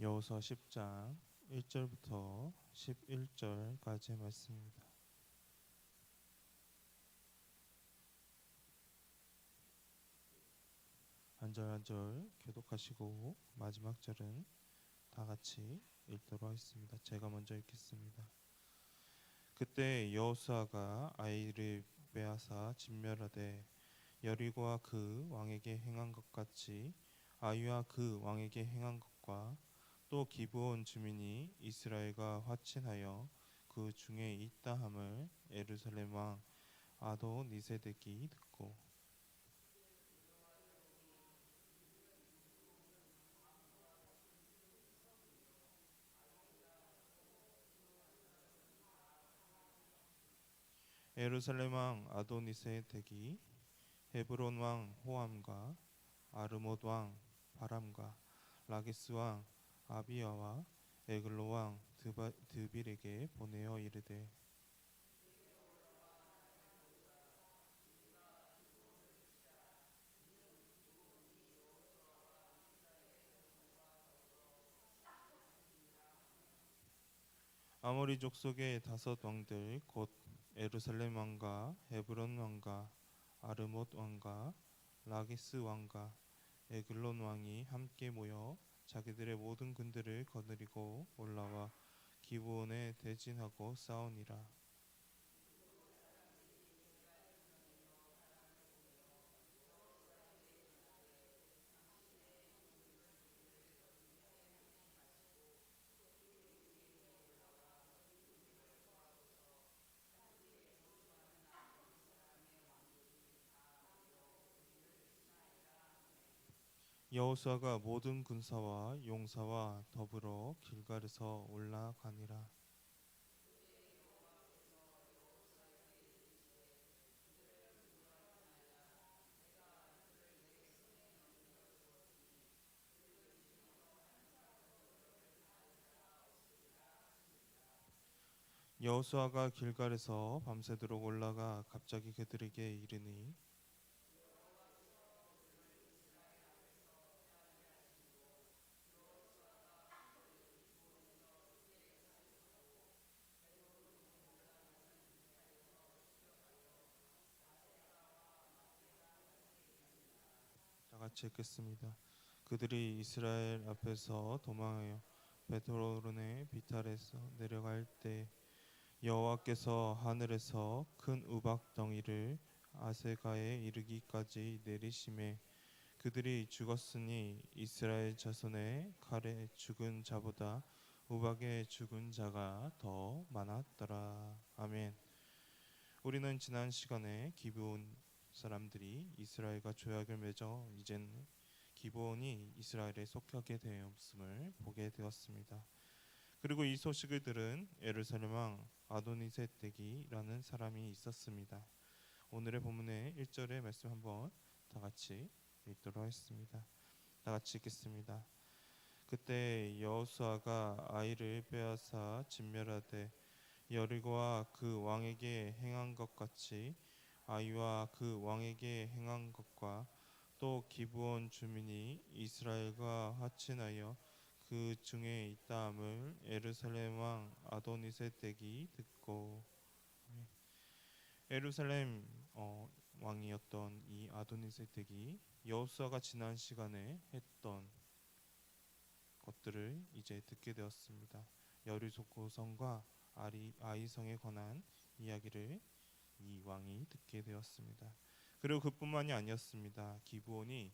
여호수아 10장 1절부터 11절까지의 말씀입니다. 한 절 한 절 교독하시고 마지막 절은 다 같이 읽도록 하겠습니다. 제가 먼저 읽겠습니다. 그때 여호수아가 아이를 빼앗아 진멸하되 여리고와 그 왕에게 행한 것 같이 아이와 그 왕에게 행한 것과 또 기브온 주민이 이스라엘과 화친하여 그 중에 있다함을 예루살렘 왕 아도니세덱이 듣고 예루살렘 왕 아도니세덱이 헤브론 왕 호암과 아르못 왕 바람과 라기스 왕 아비야와 에글로 왕 드빌에게 보내어 이르되 아모리 족속의 다섯 왕들 곧 예루살렘 왕과 헤브론 왕과 아르못 왕과 라기스 왕과 에글론 왕이 함께 모여 자기들의 모든 군대를 거느리고 올라와 기브온에 대진하고 싸우니라. 여호수아가 모든 군사와 용사와 더불어 길갈에서 올라가니라. 여호수아가 길갈에서 밤새도록 올라가 갑자기 그들에게 이르니 다 같이 읽겠습니다. 그들이 이스라엘 앞에서 도망하여 베토로른의 비탈에서 내려갈 때 여호와께서 하늘에서 큰 우박 덩이를 아세가에 이르기까지 내리심에 그들이 죽었으니 이스라엘 자손의 칼에 죽은 자보다 우박에 죽은 자가 더 많았더라. 아멘. 우리는 지난 시간에 기브온 사람들이 이스라엘과 조약을 맺어 이제는 기브온이 이스라엘에 속하게 되었음을 보게 되었습니다. 그리고 이 소식을 들은 예루살렘 왕 아도니세덱이라는 사람이 있었습니다. 오늘의 본문의 1절의 말씀 한번 다 같이 읽도록 하겠습니다. 다 같이 읽겠습니다. 그때 여호수아가 아이를 빼앗아 진멸하되 여리고와 그 왕에게 행한 것 같이 아이와 그 왕에게 행한 것과 또 기브온 주민이 이스라엘과 화친하여 그 중에 있다함을 예루살렘 왕 아도니세덱이 듣고 예루살렘 왕이었던 이 아도니세덱이 여호수아가 지난 시간에 했던 것들을 이제 듣게 되었습니다. 여리고 성과 아이성에 관한 이야기를 이 왕이 듣게 되었습니다. 그리고 그뿐만이 아니었습니다. 기브온이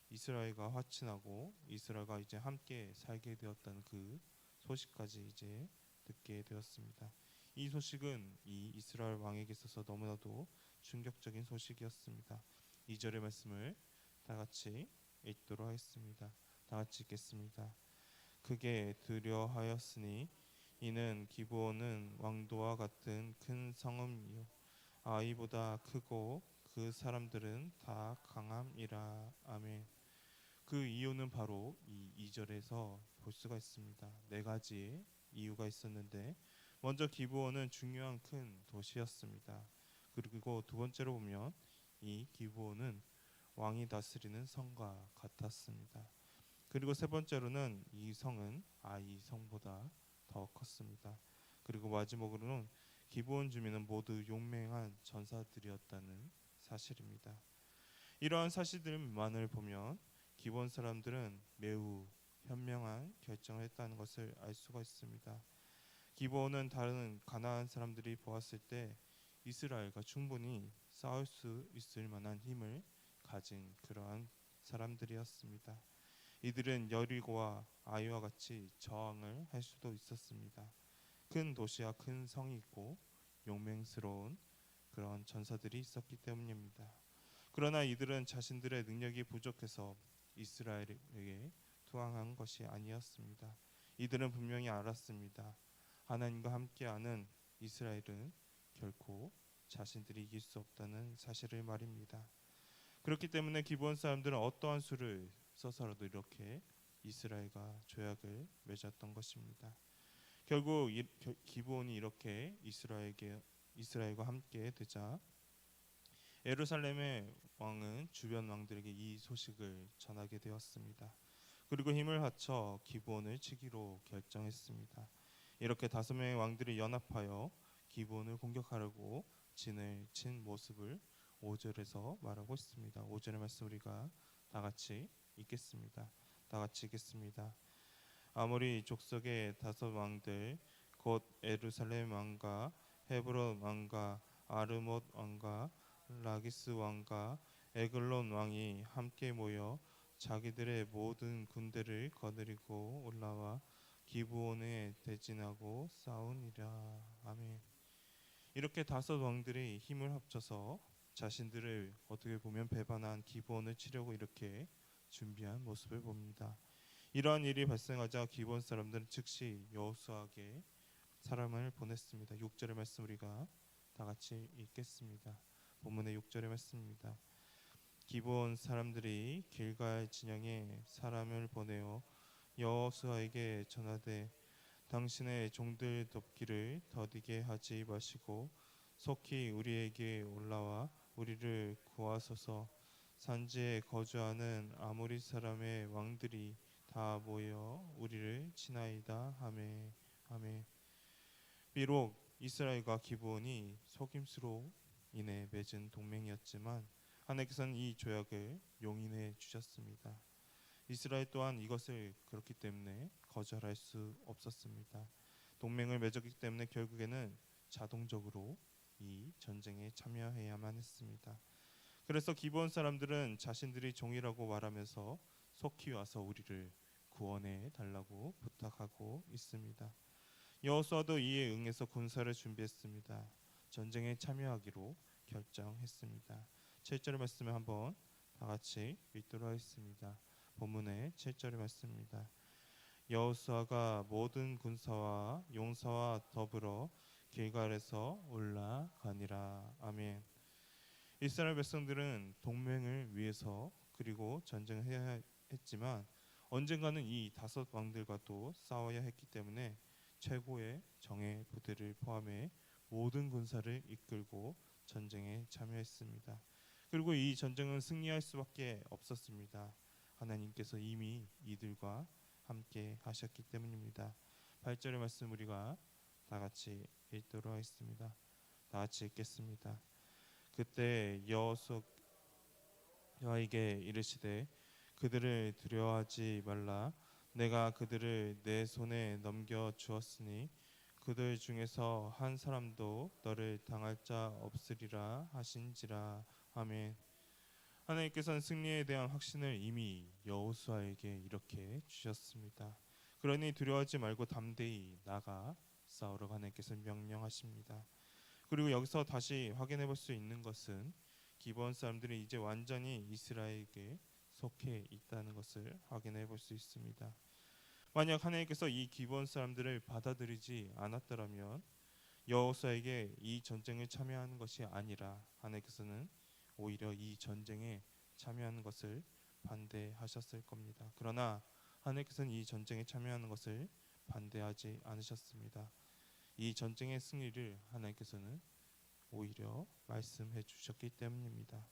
이스라엘과 화친하고 이스라엘과 이제 함께 살게 되었다는 그 소식까지 이제 듣게 되었습니다. 이 소식은 이 이스라엘 왕에게 있어서 너무나도 충격적인 소식이었습니다. 2절의 말씀을 다 같이 읽도록 하겠습니다. 다 같이 읽겠습니다. 크게 두려하였으니 이는 기브온은 왕도와 같은 큰 성읍이요 아이보다 크고 그 사람들은 다 강함이라. 아멘. 그 이유는 바로 이 2절에서 볼 수가 있습니다. 네 가지의 이유가 있었는데 먼저 기브온은 중요한 큰 도시였습니다. 그리고 두 번째로 보면 이 기브온은 왕이 다스리는 성과 같았습니다. 그리고 세 번째로는 이 성은 아이 성보다 더 컸습니다. 그리고 마지막으로는 기브온 주민은 모두 용맹한 전사들이었다는 사실입니다. 이러한 사실들만을 보면 기브온 사람들은 매우 현명한 결정을 했다는 것을 알 수가 있습니다. 기브온은 다른 가나안 사람들이 보았을 때 이스라엘과 충분히 싸울 수 있을 만한 힘을 가진 그러한 사람들이었습니다. 이들은 여리고와 아이와 같이 저항을 할 수도 있었습니다. 큰 도시와 큰 성이 있고 용맹스러운 그런 전사들이 있었기 때문입니다. 그러나 이들은 자신들의 능력이 부족해서 이스라엘에게 투항한 것이 아니었습니다. 이들은 분명히 알았습니다. 하나님과 함께하는 이스라엘은 결코 자신들이 이길 수 없다는 사실을 말입니다. 그렇기 때문에 기브온 사람들은 어떠한 수를 써서라도 이렇게 이스라엘과 조약을 맺었던 것입니다. 결국 기브온이 이렇게 이스라엘과 함께 되자 예루살렘의 왕은 주변 왕들에게 이 소식을 전하게 되었습니다. 그리고 힘을 합쳐 기브온을 치기로 결정했습니다. 이렇게 5명의 왕들이 연합하여 기브온을 공격하려고 진을 친 모습을 5절에서 말하고 있습니다. 5절의 말씀 우리가 다 같이 읽겠습니다. 다 같이 읽겠습니다. 아모리 족속의 5 왕들 곧 예루살렘 왕과 헤브론 왕과 아르못 왕과 라기스 왕과 에글론 왕이 함께 모여 자기들의 모든 군대를 거느리고 올라와 기브온에 대진하고 싸우니라. 아멘. 이렇게 5 왕들이 힘을 합쳐서 자신들을 어떻게 보면 배반한 기브온을 치려고 이렇게 준비한 모습을 봅니다. 이러한 일이 발생하자 기브온 사람들은 즉시 여호수아에게 사람을 보냈습니다. 6절의 말씀 우리가 다 같이 읽겠습니다. 본문의 6절의 말씀입니다. 기브온 사람들이 길갈 진영에 사람을 보내어 여호수아에게 전하되 당신의 종들 돕기를 더디게 하지 마시고 속히 우리에게 올라와 우리를 구하소서. 산지에 거주하는 아모리 사람의 왕들이 다 모여 우리를 치나이다 하매. 아멘. 비록 이스라엘과 기브온이 속임수로 인해 맺은 동맹이었지만 하나님께서는 이 조약을 용인해 주셨습니다. 이스라엘 또한 이것을 그렇기 때문에 거절할 수 없었습니다. 동맹을 맺었기 때문에 결국에는 자동적으로 이 전쟁에 참여해야만 했습니다. 그래서 기브온 사람들은 자신들이 종이라고 말하면서 속히 와서 우리를 구원해 달라고 부탁하고 있습니다. 여호수아도 이에 응해서 군사를 준비했습니다. 전쟁에 참여하기로 결정했습니다. 7절의 말씀을 한번 다 같이 읽도록 하겠습니다. 본문의 7절의 말씀입니다. 여호수아가 모든 군사와 용사와 더불어 길갈에서 올라가니라. 아멘. 이스라엘 백성들은 동맹을 위해서 그리고 전쟁을 해야 했지만 언젠가는 이 5 왕들과 또 싸워야 했기 때문에 최고의 정예 부대를 포함해 모든 군사를 이끌고 전쟁에 참여했습니다. 그리고 이 전쟁은 승리할 수밖에 없었습니다. 하나님께서 이미 이들과 함께 하셨기 때문입니다. 8절의 말씀 우리가 다 같이 읽도록 하겠습니다. 다 같이 읽겠습니다. 그때 여호수아에게 이르시되 그들을 두려워하지 말라. 내가 그들을 내 손에 넘겨 주었으니 그들 중에서 한 사람도 너를 당할 자 없으리라 하신지라. 아멘. 하나님께서는 승리에 대한 확신을 이미 여호수아에게 이렇게 주셨습니다. 그러니 두려워하지 말고 담대히 나가 싸우라고 하나님께서 명령하십니다. 그리고 여기서 다시 확인해 볼 수 있는 것은 기브온 사람들이 이제 완전히 이스라엘에게 속해 있다는 것을 확인해 볼 수 있습니다. 만약 하나님께서 이 기브온 사람들을 받아들이지 않았더라면 여호수아에게 이 전쟁에 참여하는 것이 아니라 하나님께서는 오히려 이 전쟁에 참여하는 것을 반대하셨을 겁니다. 그러나 하나님께서는 이 전쟁에 참여하는 것을 반대하지 않으셨습니다. 이 전쟁의 승리를 하나님께서는 오히려 말씀해 주셨기 때문입니다.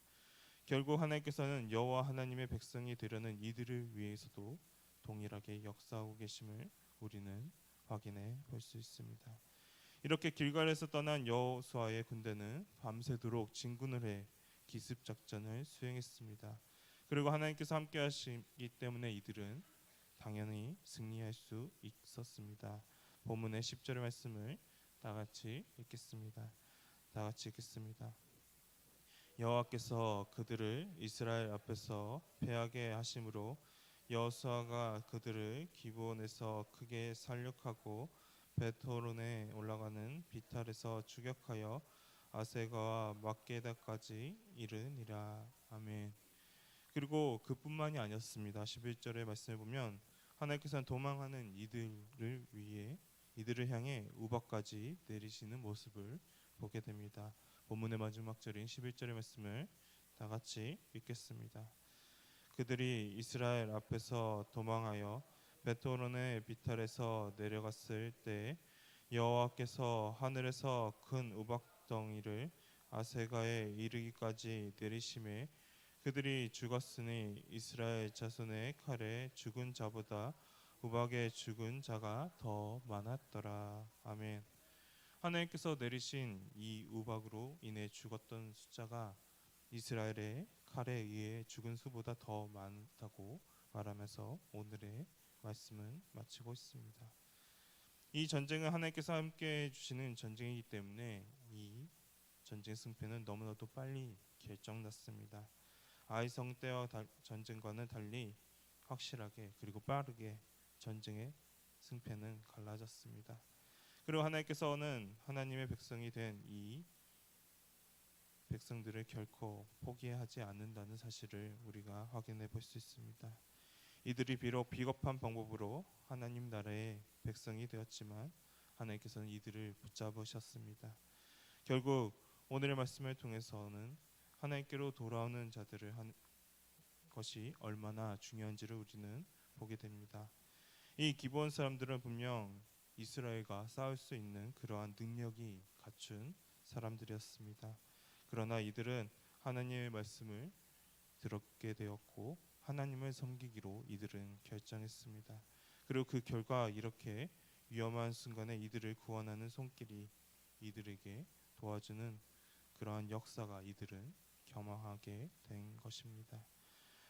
결국 하나님께서는 여호와 하나님의 백성이 되려는 이들을 위해서도 동일하게 역사하고 계심을 우리는 확인해 볼 수 있습니다. 이렇게 길갈에서 떠난 여호수아의 군대는 밤새도록 진군을 해 기습 작전을 수행했습니다. 그리고 하나님께서 함께 하시기 때문에 이들은 당연히 승리할 수 있었습니다. 본문의 10절의 말씀을 다 같이 읽겠습니다. 여호와께서 그들을 이스라엘 앞에서 패하게 하심으로 여호수아가 그들을 기브온에서 크게 살육하고 베토론에 올라가는 비탈에서 추격하여 아세가와 막게다까지 이르니라. 아멘. 그리고 그뿐만이 아니었습니다. 11절의 말씀을 보면 하나님께서는 도망하는 이들을 향해 우박까지 내리시는 모습을 보게 됩니다. 본문의 마지막 절인 11절의 말씀을 다 같이 읽겠습니다. 그들이 이스라엘 앞에서 도망하여 베토론의 비탈에서 내려갔을 때 여호와께서 하늘에서 큰 우박덩이를 아세가에 이르기까지 내리심에 그들이 죽었으니 이스라엘 자손의 칼에 죽은 자보다 우박에 죽은 자가 더 많았더라. 아멘. 하나님께서 내리신 이 우박으로 인해 죽었던 숫자가 이스라엘의 칼에 의해 죽은 수보다 더 많다고 말하면서 오늘의 말씀은 마치고 있습니다. 이 전쟁은 하나님께서 함께 해주시는 전쟁이기 때문에 이 전쟁 승패는 너무나도 빨리 결정났습니다. 아이성 때와 전쟁과는 달리 확실하게 그리고 빠르게 전쟁의 승패는 갈라졌습니다. 그리고 하나님께서는 하나님의 백성이 된 이 백성들을 결코 포기하지 않는다는 사실을 우리가 확인해 볼 수 있습니다. 이들이 비록 비겁한 방법으로 하나님 나라의 백성이 되었지만 하나님께서는 이들을 붙잡으셨습니다. 결국 오늘의 말씀을 통해서는 하나님께로 돌아오는 자들을 것이 얼마나 중요한지를 우리는 보게 됩니다. 이 기브온 사람들은 분명 이스라엘과 싸울 수 있는 그러한 능력이 갖춘 사람들이었습니다. 그러나 이들은 하나님의 말씀을 들었게 되었고 하나님을 섬기기로 이들은 결정했습니다. 그리고 그 결과 이렇게 위험한 순간에 이들을 구원하는 손길이 이들에게 도와주는 그러한 역사가 이들은 경험하게 된 것입니다.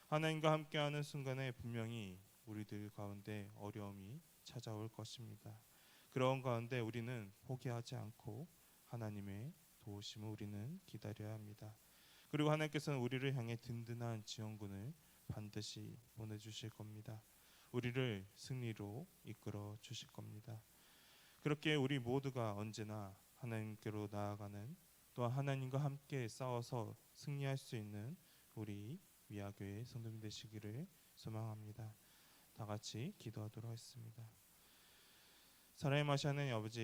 하나님과 함께하는 순간에 분명히 우리들 가운데 어려움이 찾아올 것입니다. 그런 가운데 우리는 포기하지 않고 하나님의 도우심을 우리는 기다려야 합니다. 그리고 하나님께서는 우리를 향해 든든한 지원군을 반드시 보내주실 겁니다. 우리를 승리로 이끌어 주실 겁니다. 그렇게 우리 모두가 언제나 하나님께로 나아가는 또한 하나님과 함께 싸워서 승리할 수 있는 우리 미아교회 성도님 되시기를 소망합니다. 다 같이 기도하도록 하겠습니다. 사랑의 마시 하나님 아버지,